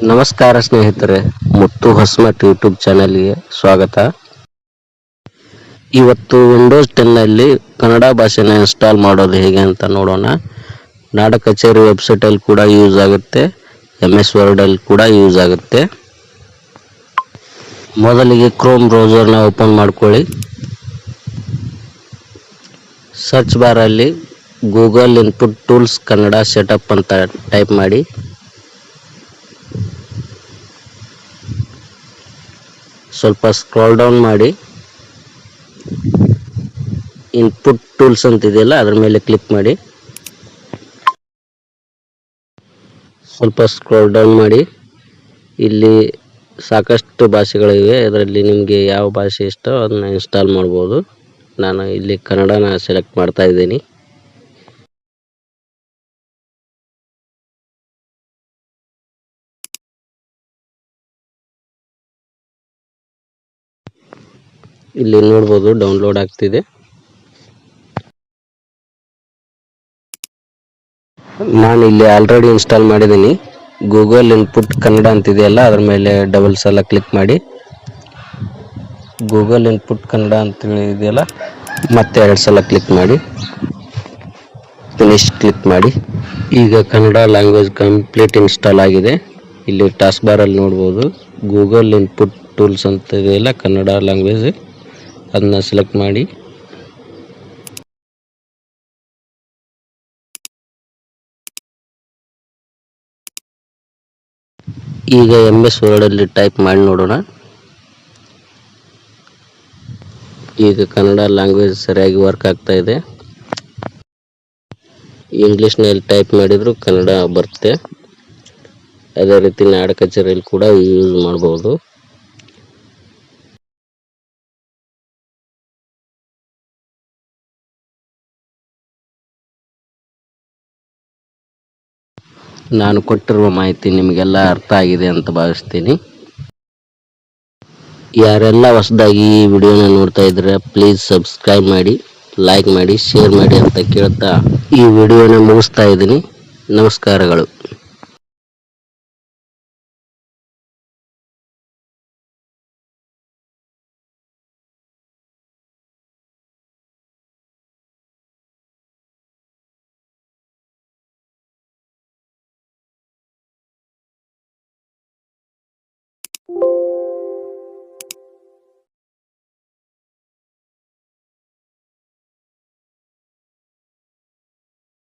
ನಮಸ್ಕಾರ ಸ್ನೇಹಿತರೆ, ಮುತ್ತು ಹೊಸಮಠ ಯೂಟ್ಯೂಬ್ ಚಾನೆಲ್ಗೆ ಸ್ವಾಗತ. ಇವತ್ತು ವಿಂಡೋಸ್ 10 ನಲ್ಲಿ ಕನ್ನಡ ಭಾಷೆನ ಇನ್ಸ್ಟಾಲ್ ಮಾಡೋದು ಹೇಗೆ ಅಂತ ನೋಡೋಣ. ನಾಡ ಕಚೇರಿ ವೆಬ್ಸೈಟಲ್ಲಿ ಕೂಡ ಯೂಸ್ ಆಗುತ್ತೆ, MS ವರ್ಡಲ್ಲಿ ಕೂಡ ಯೂಸ್ ಆಗುತ್ತೆ. ಮೊದಲಿಗೆ ಕ್ರೋಮ್ ಬ್ರೌಸರ್ನ ಓಪನ್ ಮಾಡ್ಕೊಳ್ಳಿ. ಸರ್ಚ್ ಬಾರಲ್ಲಿ Google input tools Kannada setup ಅಂತ ಟೈಪ್ ಮಾಡಿ. ಸ್ವಲ್ಪ ಸ್ಕ್ರಾಲ್ ಡೌನ್ ಮಾಡಿ ಇನ್ಪುಟ್ ಟೂಲ್ಸ್ ಅಂತಿದೆಯಲ್ಲ ಅದರ ಮೇಲೆ ಕ್ಲಿಕ್ ಮಾಡಿ. ಸ್ವಲ್ಪ ಸ್ಕ್ರಾಲ್ ಡೌನ್ ಮಾಡಿ. ಇಲ್ಲಿ ಸಾಕಷ್ಟು ಭಾಷೆಗಳಿವೆ, ಅದರಲ್ಲಿ ನಿಮಗೆ ಯಾವ ಭಾಷೆ ಇಷ್ಟೋ ಅದನ್ನ ಇನ್ಸ್ಟಾಲ್ ಮಾಡ್ಬೋದು. ನಾನು ಇಲ್ಲಿ ಕನ್ನಡನ ಸೆಲೆಕ್ಟ್ ಮಾಡ್ತಾ ಇದ್ದೀನಿ. ಇಲ್ಲಿ ನೋಡ್ಬೋದು ಡೌನ್ಲೋಡ್ ಆಗ್ತಿದೆ. ನಾನು ಇಲ್ಲಿ ಆಲ್ರೆಡಿ ಇನ್ಸ್ಟಾಲ್ ಮಾಡಿದ್ದೀನಿ. ಗೂಗಲ್ ಇನ್ಪುಟ್ ಕನ್ನಡ ಅಂತಿದೆಯಲ್ಲ ಅದರ ಮೇಲೆ ಡಬಲ್ ಸಲ ಕ್ಲಿಕ್ ಮಾಡಿ. ಗೂಗಲ್ ಇನ್ಪುಟ್ ಕನ್ನಡ ಅಂತ ಇದೆಯಲ್ಲ ಮತ್ತೆ 2 ಸಲ ಕ್ಲಿಕ್ ಮಾಡಿ, ಫಿನಿಶ್ ಕ್ಲಿಕ್ ಮಾಡಿ. ಈಗ ಕನ್ನಡ ಲ್ಯಾಂಗ್ವೇಜ್ ಕಂಪ್ಲೀಟ್ ಇನ್ಸ್ಟಾಲ್ ಆಗಿದೆ. ಇಲ್ಲಿ ಟಾಸ್ಕ್ ಬಾರಲ್ಲಿ ನೋಡ್ಬೋದು ಗೂಗಲ್ ಇನ್ಪುಟ್ ಟೂಲ್ಸ್ ಅಂತ ಇದೆಯಲ್ಲ ಕನ್ನಡ ಲ್ಯಾಂಗ್ವೇಜ್, ಅದನ್ನ ಸೆಲೆಕ್ಟ್ ಮಾಡಿ. ಈಗ MS ವರ್ಡಲ್ಲಿ ಟೈಪ್ ಮಾಡಿ ನೋಡೋಣ. ಈಗ ಕನ್ನಡ ಲ್ಯಾಂಗ್ವೇಜ್ ಸರಿಯಾಗಿ ವರ್ಕ್ ಆಗ್ತಾ ಇದೆ. ಇಂಗ್ಲೀಷ್ನಲ್ಲಿ ಟೈಪ್ ಮಾಡಿದ್ರು ಕನ್ನಡ ಬರುತ್ತೆ. ಅದೇ ರೀತಿ ನಾಡ ಕಚೇರಿಯಲ್ಲಿ ಕೂಡ ಯೂಸ್ ಮಾಡ್ಬೋದು. ನಾನು ಕೊಟ್ಟಿರುವ ಮಾಹಿತಿ ನಿಮಗೆಲ್ಲ ಅರ್ಥ ಆಗಿದೆ ಅಂತ ಭಾವಿಸ್ತೀನಿ. ಯಾರೆಲ್ಲ ಹೊಸದಾಗಿ ಈ ವಿಡಿಯೋನ ನೋಡ್ತಾ ಇದ್ರೆ ಪ್ಲೀಸ್ ಸಬ್ಸ್ಕ್ರೈಬ್ ಮಾಡಿ, ಲೈಕ್ ಮಾಡಿ, ಶೇರ್ ಮಾಡಿ ಅಂತ ಕೇಳ್ತಾ ಈ ವಿಡಿಯೋನ ಮುಗಿಸ್ತಾ ಇದ್ದೀನಿ. ನಮಸ್ಕಾರಗಳು.